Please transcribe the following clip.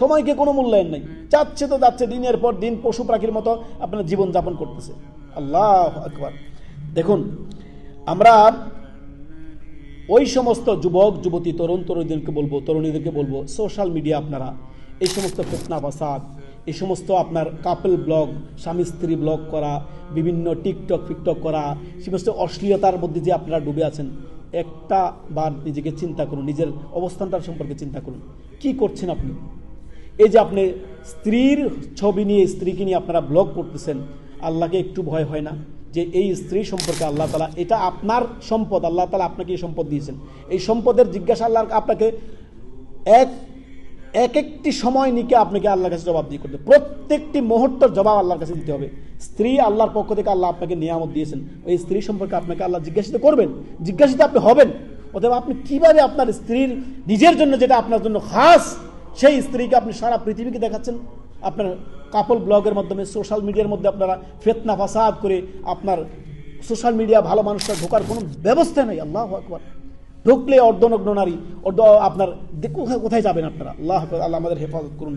সময়কে কোনো মূল্যায়ন নেই, যাচ্ছে তো যাচ্ছে, দিনের পর দিন পশু পাখির মতো আপনার জীবন যাপন করতেছে। আল্লাহু আকবার। দেখুন, আমরা ওই সমস্ত যুবক যুবতী তরুণীদেরকে বলবো সোশ্যাল মিডিয়া আপনারা এই সমস্ত ফিতনা ফাসাদ, এই সমস্ত আপনার কাপল ব্লগ, স্বামী স্ত্রী ব্লগ করা, বিভিন্ন টিকটক করা, সমস্ত অশ্লীলতার মধ্যে যে আপনারা ডুবে আছেন, একটা বার নিজেকে চিন্তা করুন, নিজের অবস্থানটার সম্পর্কে চিন্তা করুন, কি করছেন আপনি। এই যে আপনি স্ত্রীর ছবি নিয়ে, স্ত্রীকে নিয়ে আপনারা ব্লগ করতেছেন, আল্লাহকে একটু ভয় হয় না যে এই স্ত্রী সম্পর্কে আল্লাহ তাআলা, এটা আপনার সম্পদ, আল্লাহ তাআলা আপনাকে এই সম্পদ দিয়েছেন, এই সম্পদের জিজ্ঞাসা আল্লাহ আপনাকে একটি সময় নিকে আপনাকে আল্লাহর কাছে জবাব দিয়ে করতে, প্রত্যেকটি মুহূর্তের জবাব আল্লাহর কাছে দিতে হবে। স্ত্রী আল্লাহর পক্ষ থেকে আল্লাহ আপনাকে নিয়ামত দিয়েছেন, ওই স্ত্রী সম্পর্কে আপনাকে আল্লাহ জিজ্ঞাসিত করবেন, জিজ্ঞাসিত আপনি হবেন। অতএব আপনি কিভাবে আপনার স্ত্রীর নিজের জন্য যেটা আপনার জন্য খাস, সেই স্ত্রীকে আপনি সারা পৃথিবীকে দেখাচ্ছেন আপনার কাপল ব্লগের মাধ্যমে, সোশ্যাল মিডিয়ার মধ্যে আপনারা ফিতনা ফাসাদ করে, আপনার সোশ্যাল মিডিয়া ভালো মানুষরা ঢোকার কোনো ব্যবস্থা নেই। আল্লাহু আকবার। ঢুকলে অর্ধনগ্ন নারী, আপনার কোথায় কোথায় যাবেন আপনারা। আল্লাহ আমাদের হেফাজত করুন।